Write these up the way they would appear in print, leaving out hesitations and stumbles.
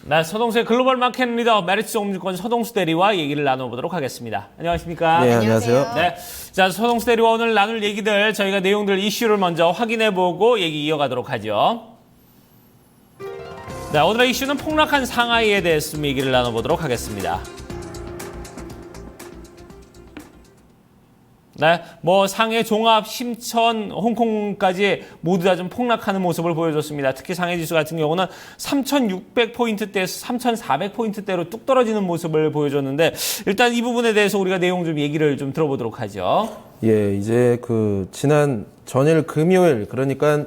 네, 서동수의 글로벌 마켓 리더 메리츠증권 서동수 대리와 얘기를 나눠보도록 하겠습니다. 안녕하십니까? 네, 안녕하세요. 네, 자, 서동수 대리와 오늘 나눌 얘기들 저희가 내용들 이슈를 먼저 확인해보고 얘기 이어가도록 하죠. 네, 오늘의 이슈는 폭락한 상하이에 대해서 좀 얘기를 나눠보도록 하겠습니다. 네, 뭐 상해, 종합, 심천, 홍콩까지 모두 다 좀 폭락하는 모습을 보여줬습니다. 특히 상해 지수 같은 경우는 3,600포인트대에서 3,400포인트대로 뚝 떨어지는 모습을 보여줬는데 일단 이 부분에 대해서 우리가 내용 좀 얘기를 좀 들어보도록 하죠. 예, 이제 지난 전일 금요일, 그러니까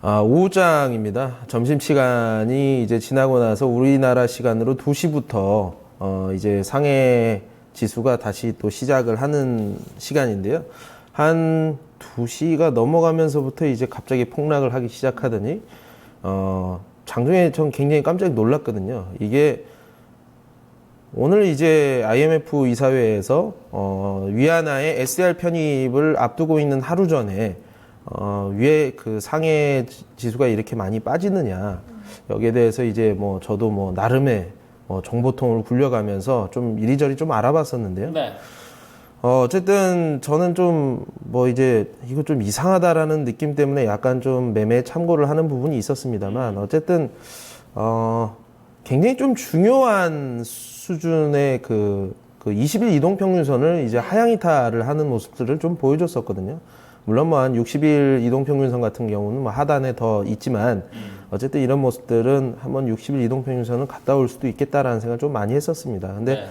오후장입니다. 점심시간이 이제 지나고 나서 우리나라 시간으로 2시부터 이제 상해 지수가 다시 또 시작을 하는 시간인데요. 한 2시가 넘어가면서부터 이제 갑자기 폭락을 하기 시작하더니, 장중에 전 굉장히 깜짝 놀랐거든요. 이게 오늘 이제 IMF 이사회에서, 위안화의 SDR 편입을 앞두고 있는 하루 전에, 왜 그 상해 지수가 이렇게 많이 빠지느냐. 여기에 대해서 이제 저도 나름의 정보통을 굴려가면서 좀 이리저리 좀 알아봤었는데요. 네. 어쨌든 저는 이제 이거 좀 이상하다라는 느낌 때문에 약간 좀 매매 참고를 하는 부분이 있었습니다만, 어쨌든 굉장히 좀 중요한 수준의 그 20일 이동평균선을 이제 하향 이탈을 하는 모습들을 좀 보여줬었거든요. 물론 한 60일 이동평균선 같은 경우는 하단에 더 있지만, 어쨌든 이런 모습들은 한번 60일 이동평균선을 갔다 올 수도 있겠다라는 생각을 좀 많이 했었습니다. 근데 네.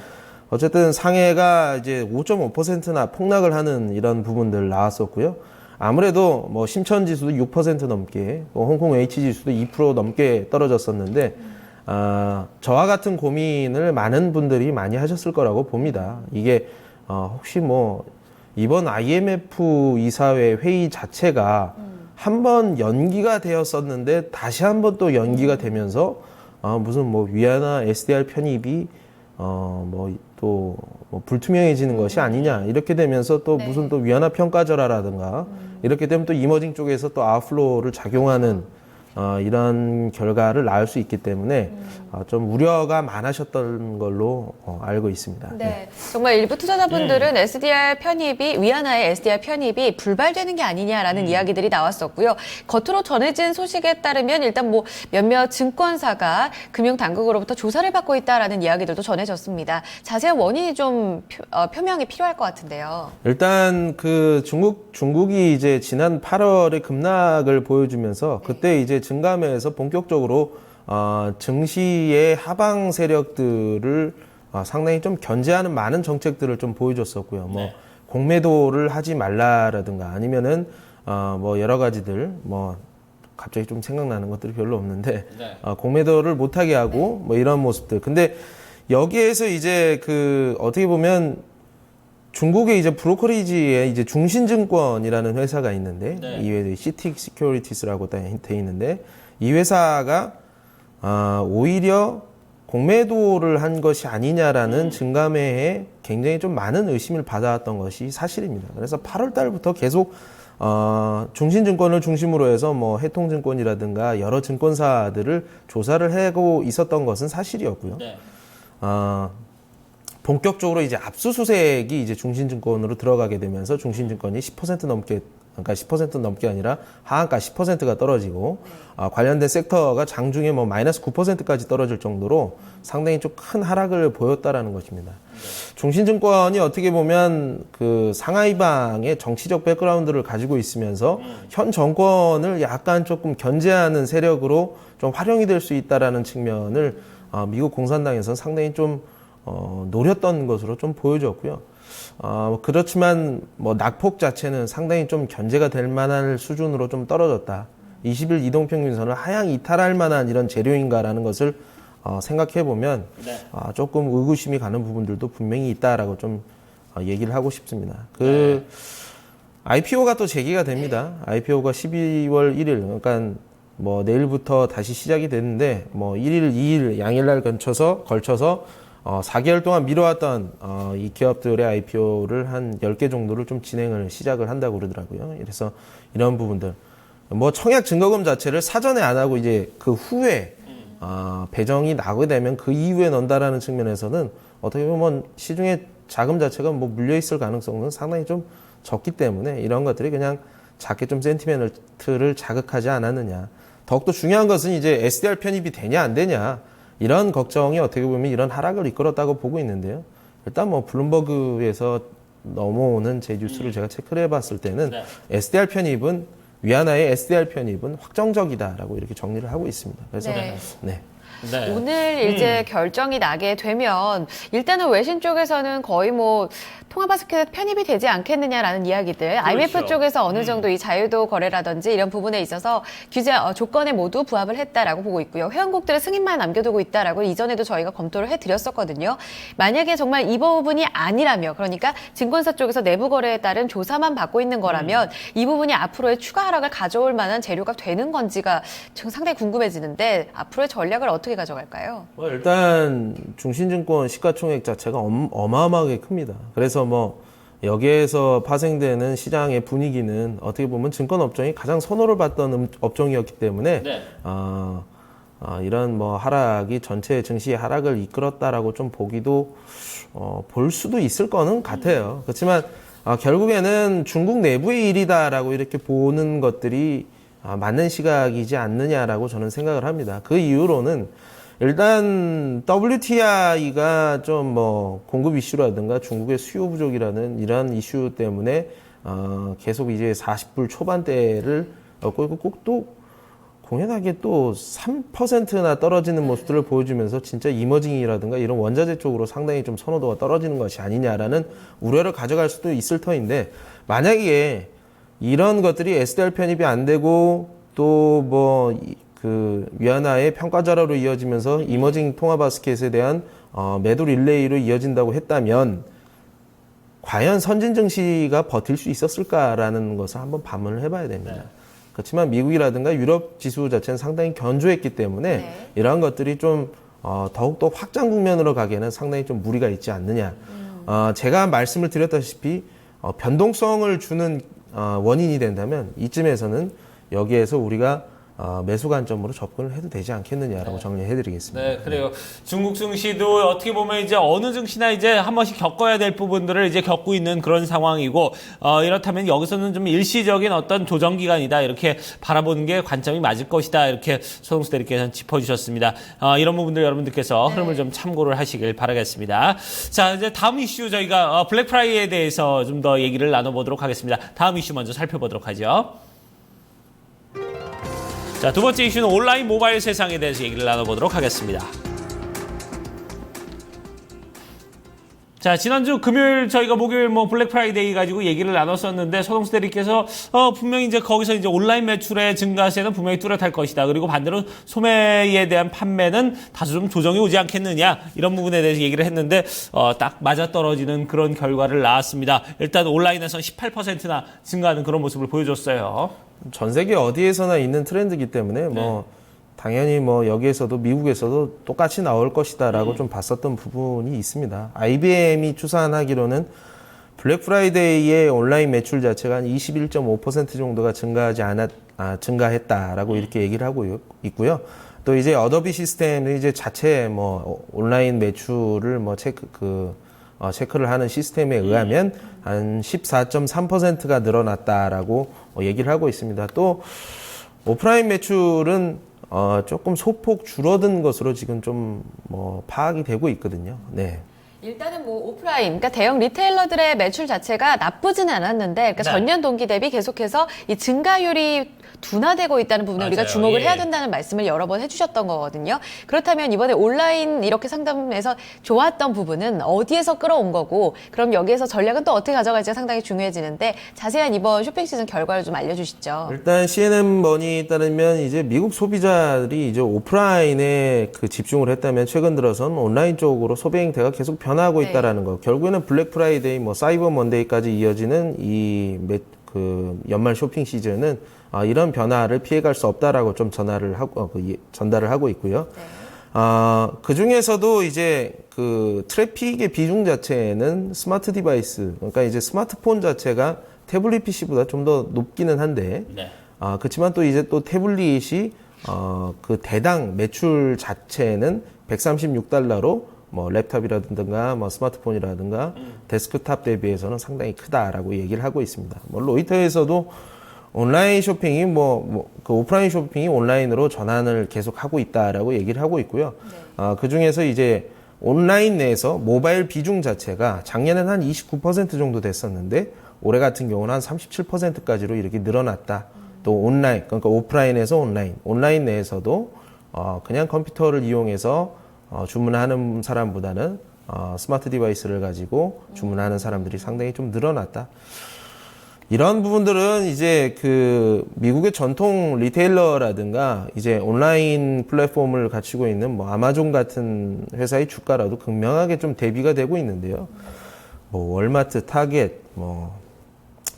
어쨌든 상해가 이제 5.5%나 폭락을 하는 이런 부분들 나왔었고요. 아무래도 심천 지수도 6% 넘게, 홍콩 H 지수도 2% 넘게 떨어졌었는데, 저와 같은 고민을 많은 분들이 많이 하셨을 거라고 봅니다. 이게 혹시 이번 IMF 이사회 회의 자체가 한 번 연기가 되었었는데 다시 한 번 또 연기가 되면서 무슨 위안화 SDR 편입이 불투명해지는 것이 아니냐, 이렇게 되면서 또 네. 무슨 또 위안화 평가절하라든가 이렇게 되면 또 이머징 쪽에서 또 아웃플로우를 작용하는 이런 결과를 낳을 수 있기 때문에 좀 우려가 많으셨던 걸로 알고 있습니다. 네, 정말 일부 투자자분들은 SDR 편입이, 위안화의 SDR 편입이 불발되는 게 아니냐라는 이야기들이 나왔었고요. 겉으로 전해진 소식에 따르면 일단 몇몇 증권사가 금융당국으로부터 조사를 받고 있다라는 이야기들도 전해졌습니다. 자세한 원인이 좀 표명이 필요할 것 같은데요. 일단 중국이 이제 지난 8월에 급락을 보여주면서 그때 이제 증감회에서 본격적으로 증시의 하방 세력들을 상당히 좀 견제하는 많은 정책들을 좀 보여줬었고요. 공매도를 하지 말라라든가 아니면은 여러 가지들 갑자기 좀 생각나는 것들이 별로 없는데 공매도를 못하게 하고 이런 모습들. 근데 여기에서 이제 어떻게 보면 중국의 이제 브로커리지에 이제 중신증권이라는 회사가 있는데, 이 회사 시틱 시큐리티스라고 돼 있는데, 이 회사가 오히려 공매도를 한 것이 아니냐라는 증감회에 굉장히 좀 많은 의심을 받아왔던 것이 사실입니다. 그래서 8월 달부터 계속 중신증권을 중심으로 해서 해통증권이라든가 여러 증권사들을 조사를 하고 있었던 것은 사실이었고요. 네. 본격적으로 이제 압수수색이 이제 중신증권으로 들어가게 되면서 중신증권이 10% 넘게, 그러니까 10% 넘게 아니라 하한가 10%가 떨어지고, 관련된 섹터가 장중에 마이너스 9%까지 떨어질 정도로 상당히 좀 큰 하락을 보였다라는 것입니다. 중신증권이 어떻게 보면 상하이방의 정치적 백그라운드를 가지고 있으면서 현 정권을 약간 조금 견제하는 세력으로 좀 활용이 될 수 있다라는 측면을 미국 공산당에서는 상당히 좀 노렸던 것으로 좀 보여졌고요. 그렇지만 낙폭 자체는 상당히 좀 견제가 될 만한 수준으로 좀 떨어졌다. 20일 이동평균선을 하향 이탈할 만한 이런 재료인가라는 것을 생각해 보면 조금 의구심이 가는 부분들도 분명히 있다라고 좀 얘기를 하고 싶습니다. IPO가 또 재개가 됩니다. IPO가 12월 1일, 그러니까 내일부터 다시 시작이 되는데 1일, 2일, 양일날 걸쳐서 4개월 동안 미뤄왔던 이 기업들의 IPO를 한 10개 정도를 좀 진행을 시작을 한다고 그러더라고요. 그래서 이런 부분들 청약 증거금 자체를 사전에 안 하고 이제 그 후에 배정이 나게 되면 그 이후에 넣는다라는 측면에서는 어떻게 보면 시중에 자금 자체가 뭐 물려 있을 가능성은 상당히 좀 적기 때문에 이런 것들이 그냥 작게 좀 센티멘트를 자극하지 않았느냐. 더욱더 중요한 것은 이제 SDR 편입이 되냐 안 되냐 이런 걱정이 어떻게 보면 이런 하락을 이끌었다고 보고 있는데요. 일단 뭐 블룸버그에서 넘어오는 제 뉴스를 제가 체크를 해봤을 때는 네. SDR 편입은 위안화의 SDR 편입은 확정적이다라고 이렇게 정리를 하고 있습니다. 그래서 네. 네. 네. 오늘 이제 결정이 나게 되면 일단은 외신 쪽에서는 거의 뭐 통화바스켓 편입이 되지 않겠느냐라는 이야기들, IMF 쪽에서 어느 정도 이 자유도 거래라든지 이런 부분에 있어서 규제 조건에 모두 부합을 했다라고 보고 있고요. 회원국들의 승인만 남겨두고 있다라고 이전에도 저희가 검토를 해드렸었거든요. 만약에 정말 이 부분이 아니라며, 그러니까 증권사 쪽에서 내부 거래에 따른 조사만 받고 있는 거라면 이 부분이 앞으로의 추가 하락을 가져올 만한 재료가 되는 건지가 지금 상당히 궁금해지는데 앞으로의 전략을 어떻게 가져갈까요? 일단 중신증권 시가총액 자체가 어마어마하게 큽니다. 그래서 뭐 여기에서 파생되는 시장의 분위기는 어떻게 보면 증권 업종이 가장 선호를 받던 업종이었기 때문에 네. 이런 뭐 하락이 전체 증시 하락을 이끌었다라고 좀 보기도 볼 수도 있을 거는 같아요. 그렇지만 결국에는 중국 내부의 일이다라고 이렇게 보는 것들이 맞는 시각이지 않느냐라고 저는 생각을 합니다. 그 이유로는 일단 WTI가 좀 뭐 공급 이슈라든가 중국의 수요 부족이라는 이런 이슈 때문에 계속 이제 40불 초반대를 꼭 또 공연하게 또 3%나 떨어지는 모습들을 보여주면서 진짜 이머징이라든가 이런 원자재 쪽으로 상당히 좀 선호도가 떨어지는 것이 아니냐라는 우려를 가져갈 수도 있을 터인데, 만약에 이런 것들이 SDR 편입이 안 되고 또 뭐 그 위안화의 평가 자료로 이어지면서 이머징 통화 바스켓에 대한 매도 릴레이로 이어진다고 했다면 과연 선진 증시가 버틸 수 있었을까라는 것을 한번 반문을 해봐야 됩니다. 네. 그렇지만 미국이라든가 유럽 지수 자체는 상당히 견조했기 때문에 네. 이러한 것들이 좀 더욱더 확장 국면으로 가기에는 상당히 좀 무리가 있지 않느냐. 제가 말씀을 드렸다시피 변동성을 주는 원인이 된다면 이쯤에서는 여기에서 우리가 매수 관점으로 접근을 해도 되지 않겠느냐라고 정리해드리겠습니다. 네, 그래요. 중국 증시도 어떻게 보면 이제 어느 증시나 이제 한 번씩 겪어야 될 부분들을 이제 겪고 있는 그런 상황이고, 이렇다면 여기서는 좀 일시적인 어떤 조정 기간이다, 이렇게 바라보는 게 관점이 맞을 것이다, 이렇게 소동수 대리께서는 짚어주셨습니다. 이런 부분들 여러분들께서 흐름을 좀 참고를 하시길 바라겠습니다. 자, 이제 다음 이슈 저희가 블랙 프라이데이에 대해서 좀 더 얘기를 나눠보도록 하겠습니다. 다음 이슈 먼저 살펴보도록 하죠. 자, 두 번째 이슈는 온라인 모바일 세상에 대해서 얘기를 나눠보도록 하겠습니다. 자, 지난주 금요일 저희가 목요일 뭐 블랙 프라이데이 가지고 얘기를 나눴었는데, 서동수 대리께서 분명히 이제 거기서 이제 온라인 매출의 증가세는 분명히 뚜렷할 것이다. 그리고 반대로 소매에 대한 판매는 다소 좀 조정이 오지 않겠느냐, 이런 부분에 대해서 얘기를 했는데 딱 맞아떨어지는 그런 결과를 낳았습니다. 일단 온라인에서 18%나 증가하는 그런 모습을 보여줬어요. 전 세계 어디에서나 있는 트렌드이기 때문에 뭐 당연히 뭐 여기에서도 미국에서도 똑같이 나올 것이다라고 좀 봤었던 부분이 있습니다. IBM이 추산하기로는 블랙 프라이데이의 온라인 매출 자체가 한 21.5% 정도가 증가했다라고 이렇게 얘기를 하고 있고요. 또 이제 어도비 시스템이 이제 자체 뭐 온라인 매출을 뭐 체크를 하는 시스템에 의하면 한 14.3%가 늘어났다라고 얘기를 하고 있습니다. 또 오프라인 매출은 조금 소폭 줄어든 것으로 지금 좀 뭐 파악이 되고 있거든요. 네. 일단은 뭐 오프라인, 그러니까 대형 리테일러들의 매출 자체가 나쁘지는 않았는데, 그러니까 네. 전년 동기 대비 계속해서 이 증가율이 둔화되고 있다는 부분을 우리가 맞아요. 주목을 예. 해야 된다는 말씀을 여러 번 해주셨던 거거든요. 그렇다면 이번에 온라인 이렇게 상담에서 좋았던 부분은 어디에서 끌어온 거고, 그럼 여기에서 전략은 또 어떻게 가져갈지가 상당히 중요해지는데, 자세한 이번 쇼핑 시즌 결과를 좀 알려주시죠. 일단 CNN 머니에 따르면 이제 미국 소비자들이 이제 오프라인에 그 집중을 했다면 최근 들어서는 온라인 쪽으로 소비 행태가 계속 변화하고 네. 있다라는 거. 결국에는 블랙 프라이데이, 뭐 사이버 먼데이까지 이어지는 이 연말 쇼핑 시즌은 이런 변화를 피해갈 수 없다라고 좀 전달을 하고 있고요. 네. 그 중에서도 이제 그 트래픽의 비중 자체는 스마트 디바이스, 그러니까 이제 스마트폰 자체가 태블릿 PC보다 좀 더 높기는 한데, 네. 그렇지만 또 이제 또 태블릿이 그 대당 매출 자체는 136달러로 뭐 랩탑이라든가 뭐 스마트폰이라든가 데스크탑 대비해서는 상당히 크다라고 얘기를 하고 있습니다. 뭐 로이터에서도 온라인 쇼핑이 그 오프라인 쇼핑이 온라인으로 전환을 계속 하고 있다라고 얘기를 하고 있고요. 그 중에서 이제 온라인 내에서 모바일 비중 자체가 작년에는 한 29% 정도 됐었는데 올해 같은 경우는 한 37%까지로 이렇게 늘어났다. 또 온라인, 그러니까 오프라인에서 온라인 내에서도 그냥 컴퓨터를 이용해서 주문하는 사람보다는 스마트 디바이스를 가지고 주문하는 사람들이 상당히 좀 늘어났다. 이런 부분들은 이제 그 미국의 전통 리테일러라든가 이제 온라인 플랫폼을 갖추고 있는 뭐 아마존 같은 회사의 주가라도 극명하게 좀 대비가 되고 있는데요. 뭐 월마트, 타겟,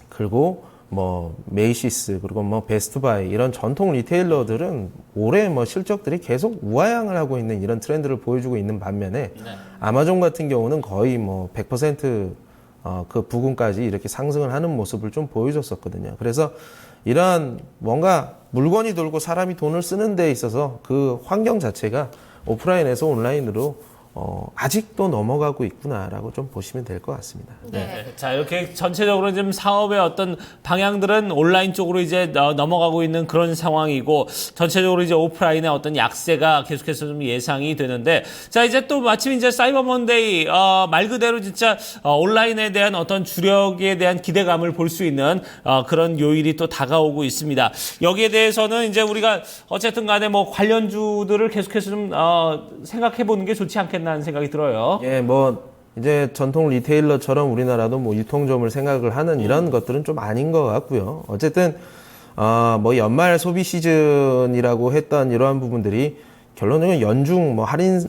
그리고 뭐 메이시스, 그리고 뭐 베스트바이 이런 전통 리테일러들은 올해 뭐 실적들이 계속 우하향을 하고 있는 이런 트렌드를 보여주고 있는 반면에 아마존 같은 경우는 거의 뭐 100% 그 부근까지 이렇게 상승을 하는 모습을 좀 보여줬었거든요. 그래서 이런 뭔가 물건이 돌고 사람이 돈을 쓰는 데 있어서 그 환경 자체가 오프라인에서 온라인으로 아직도 넘어가고 있구나라고 좀 보시면 될 것 같습니다. 네. 자, 이렇게 전체적으로 좀 사업의 어떤 방향들은 온라인 쪽으로 이제 넘어가고 있는 그런 상황이고, 전체적으로 이제 오프라인의 어떤 약세가 계속해서 좀 예상이 되는데, 자, 이제 또 마침 이제 사이버 먼데이, 말 그대로 진짜 온라인에 대한 어떤 주력에 대한 기대감을 볼 수 있는 그런 요일이 또 다가오고 있습니다. 여기에 대해서는 이제 우리가 어쨌든 간에 뭐 관련주들을 계속해서 좀 생각해 보는 게 좋지 않겠나 하는 생각이 들어요. 예, 뭐 이제 전통 리테일러처럼 우리나라도 뭐 유통점을 생각을 하는 이런 것들은 좀 아닌 것 같고요. 어쨌든 뭐 연말 소비 시즌이라고 했던 이러한 부분들이 결론적으로 연중 뭐 할인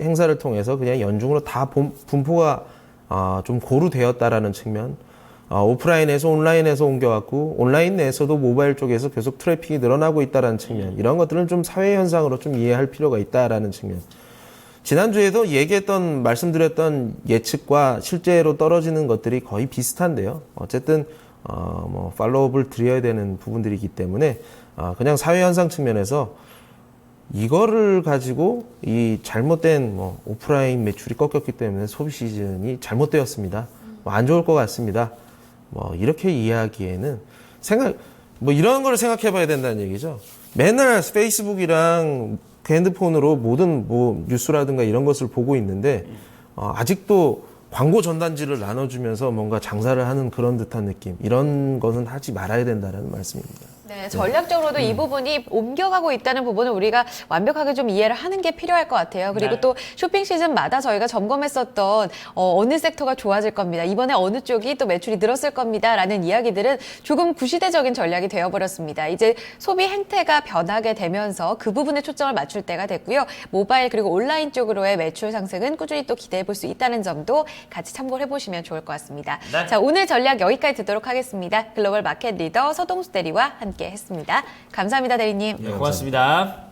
행사를 통해서 그냥 연중으로 다 분포가 좀 고루되었다라는 측면. 오프라인에서 온라인에서 옮겨왔고 온라인 내에서도 모바일 쪽에서 계속 트래픽이 늘어나고 있다라는 측면. 이런 것들은 좀 사회 현상으로 좀 이해할 필요가 있다라는 측면. 지난주에도 말씀드렸던 예측과 실제로 떨어지는 것들이 거의 비슷한데요. 어쨌든, 뭐, 팔로우업을 드려야 되는 부분들이기 때문에, 그냥 사회현상 측면에서 이거를 가지고 이 잘못된 뭐, 오프라인 매출이 꺾였기 때문에 소비 시즌이 잘못되었습니다. 뭐 안 좋을 것 같습니다. 뭐, 이렇게 이해하기에는 뭐 이런 걸 생각해 봐야 된다는 얘기죠. 맨날 페이스북이랑 그 핸드폰으로 모든 뭐 뉴스라든가 이런 것을 보고 있는데 아직도 광고 전단지를 나눠주면서 뭔가 장사를 하는 그런 듯한 느낌, 이런 것은 하지 말아야 된다는 말씀입니다. 네, 전략적으로도 이 부분이 옮겨가고 있다는 부분을 우리가 완벽하게 좀 이해를 하는 게 필요할 것 같아요. 그리고 또 쇼핑 시즌마다 저희가 점검했었던 어느 섹터가 좋아질 겁니다. 이번에 어느 쪽이 또 매출이 늘었을 겁니다. 라는 이야기들은 조금 구시대적인 전략이 되어버렸습니다. 이제 소비 행태가 변하게 되면서 그 부분에 초점을 맞출 때가 됐고요. 모바일 그리고 온라인 쪽으로의 매출 상승은 꾸준히 또 기대해 볼 수 있다는 점도 같이 참고를 해보시면 좋을 것 같습니다. 네. 자, 오늘 전략 여기까지 듣도록 하겠습니다. 글로벌 마켓 리더 서동수 대리와 함께 했습니다. 감사합니다, 대리님. 네, 고맙습니다.